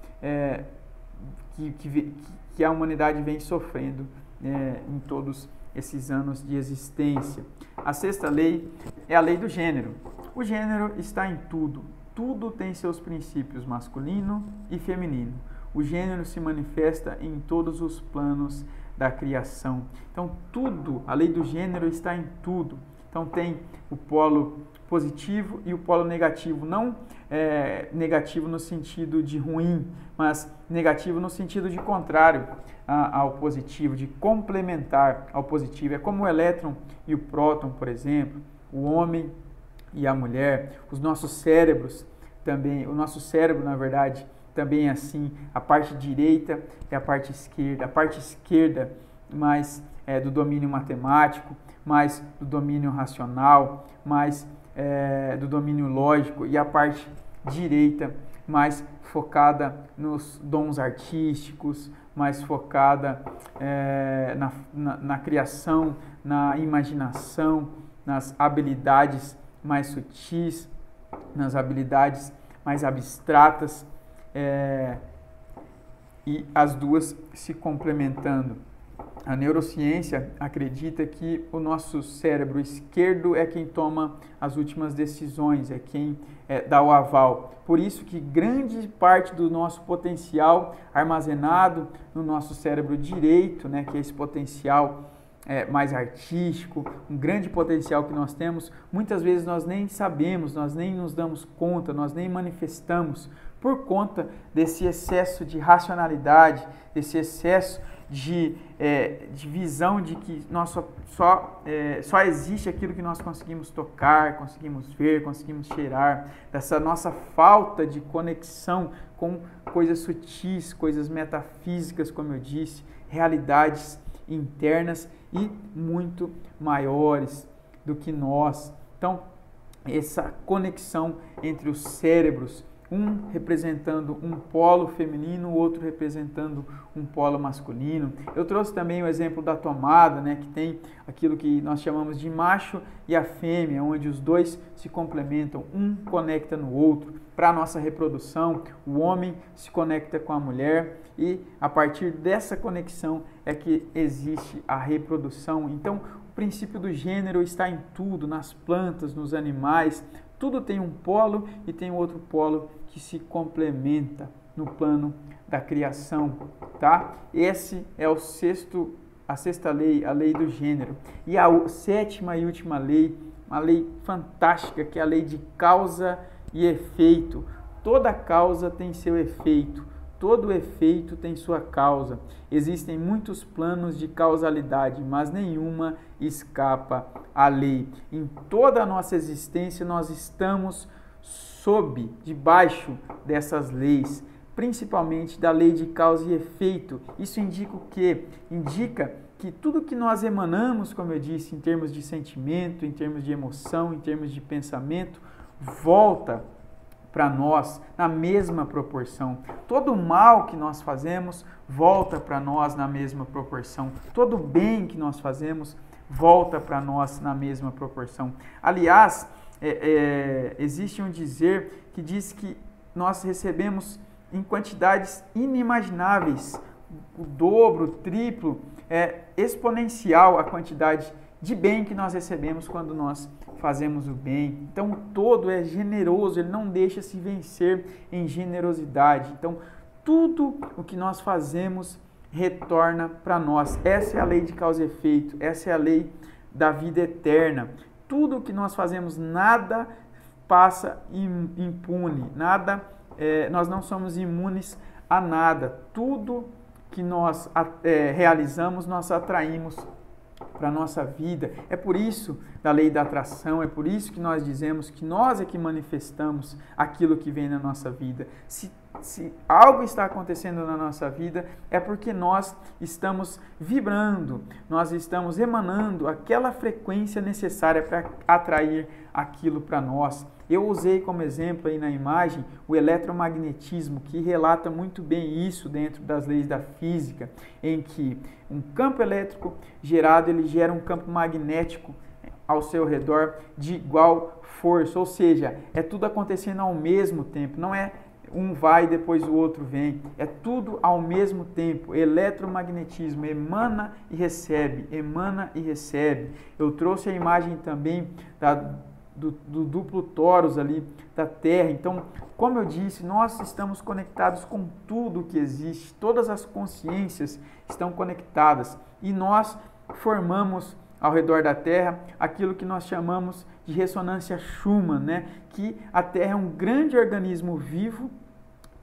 que a humanidade vem sofrendo em todos esses anos de existência. A sexta lei é a lei do gênero. O gênero está em tudo. Tudo tem seus princípios masculino e feminino. O gênero se manifesta em todos os planos da criação. Então tudo, a lei do gênero está em tudo. Então tem o polo positivo e o polo negativo, não negativo no sentido de ruim, mas negativo no sentido de contrário ao positivo, de complementar ao positivo. É como o elétron e o próton, por exemplo, o homem e a mulher, os nossos cérebros também, o nosso cérebro, na verdade, também é assim. A parte direita e a parte esquerda mais do domínio matemático, mais do domínio racional, mais do domínio lógico, e a parte direita mais focada nos dons artísticos, mais focada na criação, na imaginação, nas habilidades mais sutis, nas habilidades mais abstratas. e as duas se complementando. A neurociência acredita que o nosso cérebro esquerdo é quem toma as últimas decisões, é quem dá o aval. Por isso que grande parte do nosso potencial armazenado no nosso cérebro direito, né, que é esse potencial mais artístico, um grande potencial que nós temos, muitas vezes nós nem sabemos, nós nem nos damos conta, nós nem manifestamos por conta desse excesso de racionalidade, desse excesso de visão de que só existe aquilo que nós conseguimos tocar, conseguimos ver, conseguimos cheirar, dessa nossa falta de conexão com coisas sutis, coisas metafísicas, como eu disse, realidades internas e muito maiores do que nós. Então, essa conexão entre os cérebros, um representando um polo feminino, o outro representando um polo masculino. Eu trouxe também o exemplo da tomada, né, que tem aquilo que nós chamamos de macho e a fêmea, onde os dois se complementam, um conecta no outro. Para a nossa reprodução, o homem se conecta com a mulher e a partir dessa conexão é que existe a reprodução. Então, o princípio do gênero está em tudo, nas plantas, nos animais. Tudo tem um polo e tem outro polo que se complementa no plano da criação, tá? Esse é a sexta lei, a lei do gênero. E a sétima e última lei, uma lei fantástica, que é a lei de causa e efeito. Toda causa tem seu efeito, todo efeito tem sua causa. Existem muitos planos de causalidade, mas nenhuma escapa à lei. Em toda a nossa existência, nós estamos debaixo dessas leis, principalmente da lei de causa e efeito. Isso indica o quê? Indica que tudo que nós emanamos, como eu disse, em termos de sentimento, em termos de emoção, em termos de pensamento, volta para nós na mesma proporção. Todo o mal que nós fazemos volta para nós na mesma proporção. Todo o bem que nós fazemos volta para nós na mesma proporção. Aliás, existe um dizer que diz que nós recebemos em quantidades inimagináveis, o dobro, o triplo, exponencial a quantidade de bem que nós recebemos quando nós fazemos o bem. Então, o todo é generoso, ele não deixa se vencer em generosidade. Então, tudo o que nós fazemos retorna para nós. Essa é a lei de causa e efeito, essa é a lei da vida eterna. Tudo o que nós fazemos, nada passa impune, nós não somos imunes a nada. Tudo que nós realizamos, nós atraímos para a nossa vida. É por isso da lei da atração, é por isso que nós dizemos que nós é que manifestamos aquilo que vem na nossa vida. Se algo está acontecendo na nossa vida, é porque nós estamos vibrando, nós estamos emanando aquela frequência necessária para atrair aquilo para nós. Eu usei como exemplo aí na imagem o eletromagnetismo, que relata muito bem isso dentro das leis da física, em que um campo elétrico gerado, ele gera um campo magnético ao seu redor de igual força, ou seja, é tudo acontecendo ao mesmo tempo, não é um vai e depois o outro vem, é tudo ao mesmo tempo. Eletromagnetismo emana e recebe, emana e recebe. Eu trouxe a imagem também do duplo torus ali da Terra. Então, como eu disse, nós estamos conectados com tudo que existe, todas as consciências estão conectadas e nós formamos ao redor da Terra aquilo que nós chamamos de ressonância Schumann, né? Que a Terra é um grande organismo vivo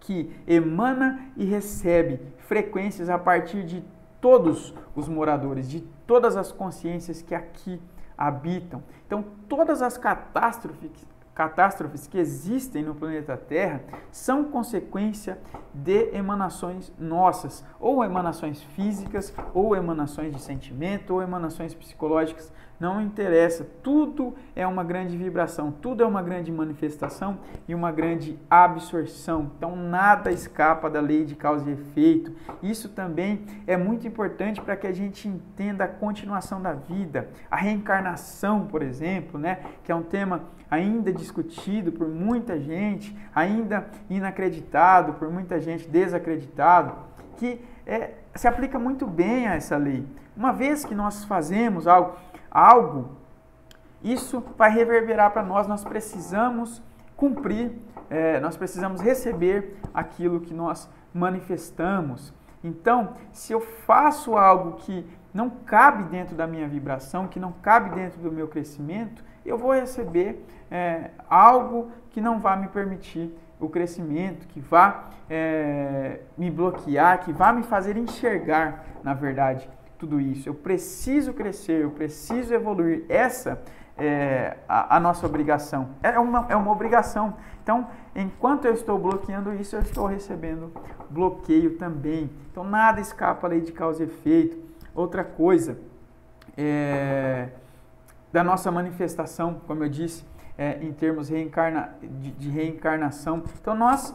que emana e recebe frequências a partir de todos os moradores, de todas as consciências que aqui habitam. Então, todas as catástrofes que existem no planeta Terra são consequência de emanações nossas, ou emanações físicas, ou emanações de sentimento, ou emanações psicológicas, não interessa, tudo é uma grande vibração, tudo é uma grande manifestação e uma grande absorção. Então nada escapa da lei de causa e efeito. Isso também é muito importante para que a gente entenda a continuação da vida, a reencarnação, por exemplo, né, que é um tema ainda discutido por muita gente, ainda inacreditado, por muita gente desacreditado, que se aplica muito bem a essa lei. Uma vez que nós fazemos algo, isso vai reverberar para nós, nós precisamos cumprir, nós precisamos receber aquilo que nós manifestamos. Então, se eu faço algo que não cabe dentro da minha vibração, que não cabe dentro do meu crescimento, eu vou receber algo que não vai me permitir o crescimento, que vá me bloquear, que vá me fazer enxergar, na verdade, tudo isso. Eu preciso crescer, eu preciso evoluir. Essa é a nossa obrigação. É uma obrigação. Então, enquanto eu estou bloqueando isso, eu estou recebendo bloqueio também. Então, nada escapa à lei de causa e efeito. Outra coisa, da nossa manifestação, como eu disse, em termos de reencarnação. Então, nós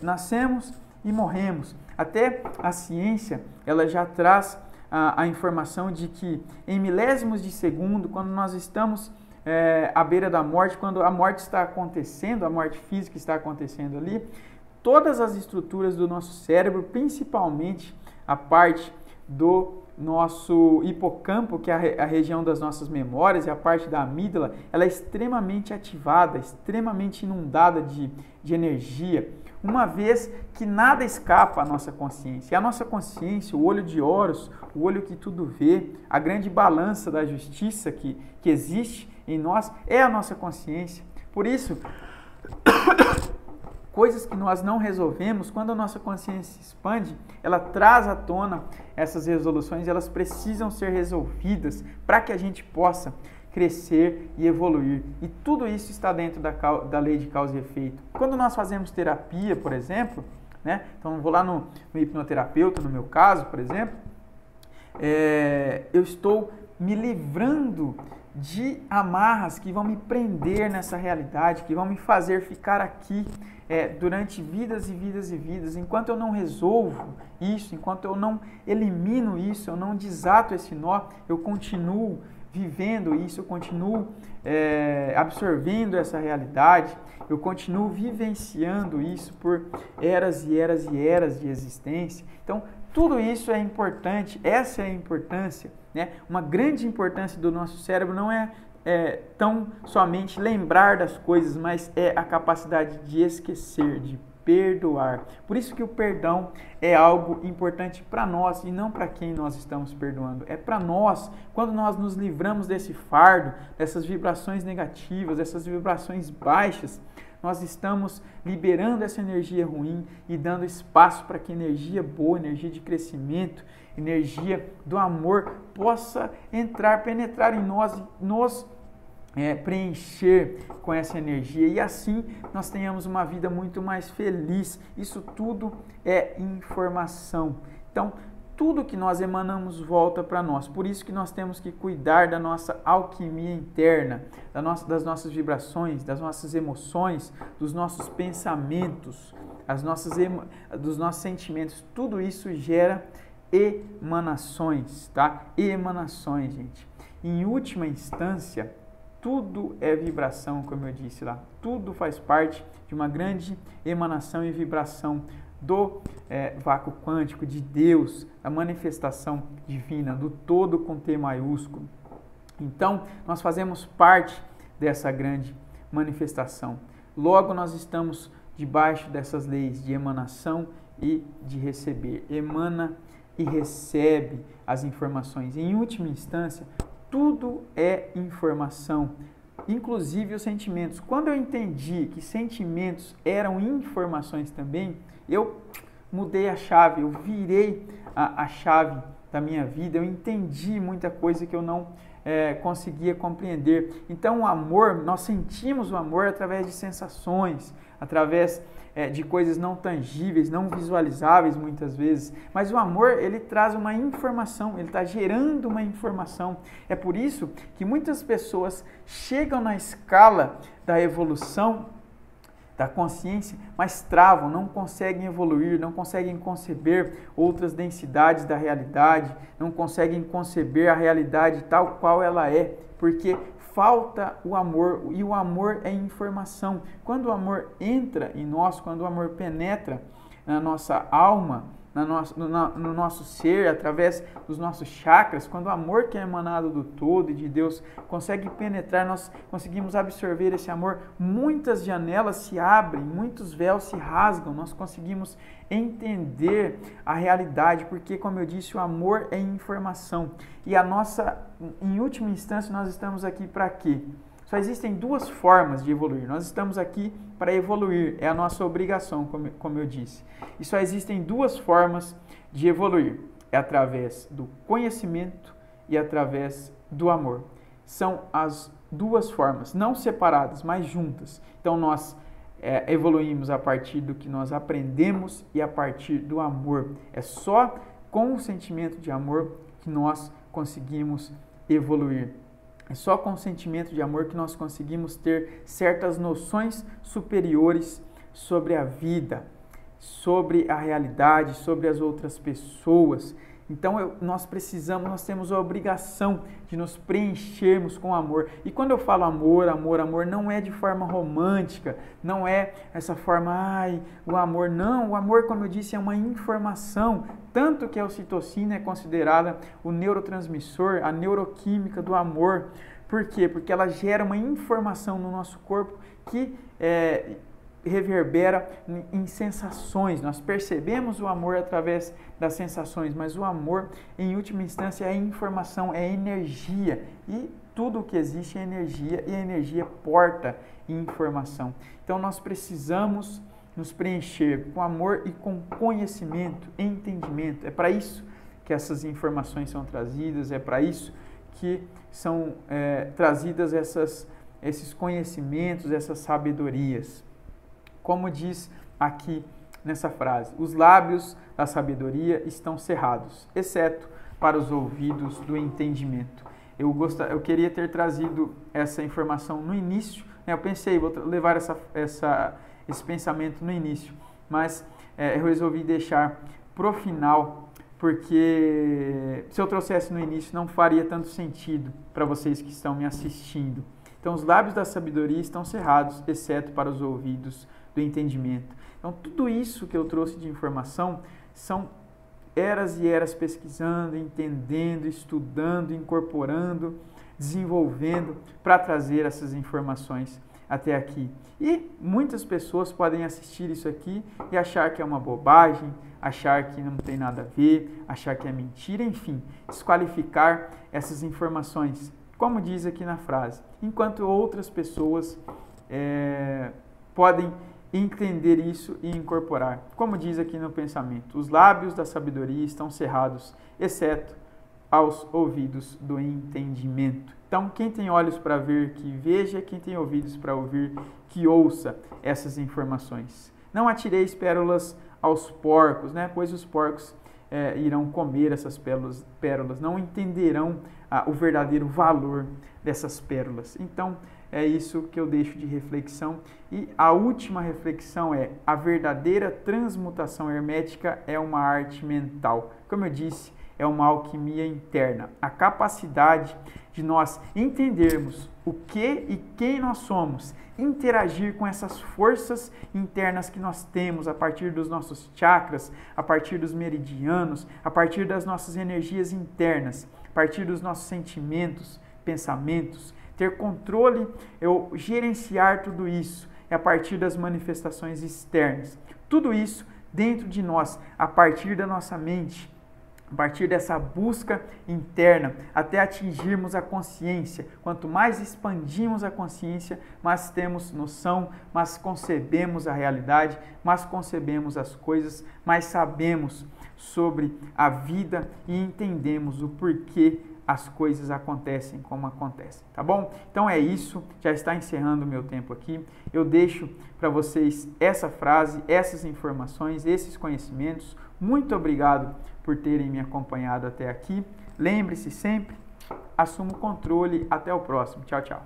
nascemos e morremos. Até a ciência, ela já traz a informação de que em milésimos de segundo, quando nós estamos à beira da morte, quando a morte está acontecendo, a morte física está acontecendo ali, todas as estruturas do nosso cérebro, principalmente a parte do nosso hipocampo, que é a região das nossas memórias, e a parte da amígdala, ela é extremamente ativada, extremamente inundada de energia, uma vez que nada escapa à nossa consciência. E a nossa consciência, o olho de Horus, o olho que tudo vê, a grande balança da justiça que existe em nós, é a nossa consciência. Por isso, coisas que nós não resolvemos, quando a nossa consciência se expande, ela traz à tona essas resoluções, elas precisam ser resolvidas para que a gente possa crescer e evoluir. E tudo isso está dentro da lei de causa e efeito. Quando nós fazemos terapia, por exemplo, né? Então eu vou lá no hipnoterapeuta, no meu caso, por exemplo, eu estou me livrando de amarras que vão me prender nessa realidade, que vão me fazer ficar aqui durante vidas e vidas e vidas. Enquanto eu não resolvo isso, enquanto eu não elimino isso, eu não desato esse nó, eu continuo vivendo isso, eu continuo absorvendo essa realidade, eu continuo vivenciando isso por eras e eras e eras de existência. Então, tudo isso é importante, essa é a importância, né? Uma grande importância do nosso cérebro não é tão somente lembrar das coisas, mas é a capacidade de esquecer, de perdoar. Por isso que o perdão é algo importante para nós e não para quem nós estamos perdoando. É para nós, quando nós nos livramos desse fardo, dessas vibrações negativas, dessas vibrações baixas, nós estamos liberando essa energia ruim e dando espaço para que energia boa, energia de crescimento, energia do amor possa entrar, penetrar em nós e nos preencher com essa energia, e assim nós tenhamos uma vida muito mais feliz. Isso tudo é informação. Então, tudo que nós emanamos volta para nós. Por isso que nós temos que cuidar da nossa alquimia interna, das nossas vibrações, das nossas emoções, dos nossos pensamentos, dos nossos sentimentos. Tudo isso gera emanações, tá? Emanações, gente. Em última instância, tudo é vibração, como eu disse lá. Tudo faz parte de uma grande emanação e vibração do vácuo quântico, de Deus, da manifestação divina, do todo com T maiúsculo. Então, nós fazemos parte dessa grande manifestação. Logo, nós estamos debaixo dessas leis de emanação e de receber. Emana e recebe as informações. Em última instância, tudo é informação, inclusive os sentimentos. Quando eu entendi que sentimentos eram informações também, eu mudei a chave, eu virei a chave da minha vida, eu entendi muita coisa que eu não conseguia compreender. Então o amor, nós sentimos o amor através de sensações, através de coisas não tangíveis, não visualizáveis muitas vezes, mas o amor, ele traz uma informação, ele está gerando uma informação. É por isso que muitas pessoas chegam na escala da evolução da consciência, mas travam, não conseguem evoluir, não conseguem conceber outras densidades da realidade, não conseguem conceber a realidade tal qual ela é, porque falta o amor, e o amor é informação. Quando o amor entra em nós, quando o amor penetra na nossa alma, no nosso ser, através dos nossos chakras, quando o amor que é emanado do todo e de Deus consegue penetrar, nós conseguimos absorver esse amor, muitas janelas se abrem, muitos véus se rasgam, nós conseguimos entender a realidade, porque, como eu disse, o amor é informação. E em última instância, nós estamos aqui para quê? Só existem duas formas de evoluir. Nós estamos aqui para evoluir, é a nossa obrigação, como eu disse. E só existem duas formas de evoluir. É através do conhecimento e através do amor. São as duas formas, não separadas, mas juntas. Então nós evoluímos a partir do que nós aprendemos e a partir do amor. É só com o sentimento de amor que nós conseguimos evoluir. É só com o sentimento de amor que nós conseguimos ter certas noções superiores sobre a vida, sobre a realidade, sobre as outras pessoas. Então nós temos a obrigação de nos preenchermos com amor. E quando eu falo amor, não é de forma romântica, não é essa forma, o amor. Não, o amor, como eu disse, é uma informação. Tanto que a ocitocina é considerada o neurotransmissor, a neuroquímica do amor. Por quê? Porque ela gera uma informação no nosso corpo que reverbera em sensações. Nós percebemos o amor através das sensações, mas o amor, em última instância, é informação, é energia. E tudo o que existe é energia, e a energia porta informação. Então nós precisamos nos preencher com amor e com conhecimento, entendimento. É para isso que essas informações são trazidas, é para isso que são trazidas esses conhecimentos, essas sabedorias. Como diz aqui nessa frase, os lábios da sabedoria estão cerrados, exceto para os ouvidos do entendimento. Eu queria ter trazido essa informação no início, né? Eu pensei, vou levar esse pensamento no início, mas eu resolvi deixar pro final, porque se eu trouxesse no início não faria tanto sentido para vocês que estão me assistindo. Então, os lábios da sabedoria estão cerrados, exceto para os ouvidos do entendimento. Então, tudo isso que eu trouxe de informação são eras e eras pesquisando, entendendo, estudando, incorporando, desenvolvendo para trazer essas informações até aqui. E muitas pessoas podem assistir isso aqui e achar que é uma bobagem, achar que não tem nada a ver, achar que é mentira, enfim, desqualificar essas informações, como diz aqui na frase, enquanto outras pessoas podem entender isso e incorporar. Como diz aqui no pensamento, os lábios da sabedoria estão cerrados, exceto aos ouvidos do entendimento. Então, quem tem olhos para ver, que veja, quem tem ouvidos para ouvir, que ouça essas informações. Não atireis pérolas aos porcos, né? Pois os porcos irão comer essas pérolas, não entenderão o verdadeiro valor dessas pérolas. Então, é isso que eu deixo de reflexão. E a última reflexão é: a verdadeira transmutação hermética é uma arte mental. Como eu disse, é uma alquimia interna. A capacidade de nós entendermos o que e quem nós somos, interagir com essas forças internas que nós temos a partir dos nossos chakras, a partir dos meridianos, a partir das nossas energias internas, a partir dos nossos sentimentos, pensamentos, ter controle, gerenciar tudo isso, é a partir das manifestações externas. Tudo isso dentro de nós, a partir da nossa mente, a partir dessa busca interna, até atingirmos a consciência. Quanto mais expandimos a consciência, mais temos noção, mais concebemos a realidade, mais concebemos as coisas, mais sabemos sobre a vida e entendemos o porquê as coisas acontecem como acontecem, tá bom? Então é isso, já está encerrando o meu tempo aqui. Eu deixo para vocês essa frase, essas informações, esses conhecimentos. Muito obrigado por terem me acompanhado até aqui. Lembre-se sempre, assuma o controle. Até o próximo. Tchau, tchau.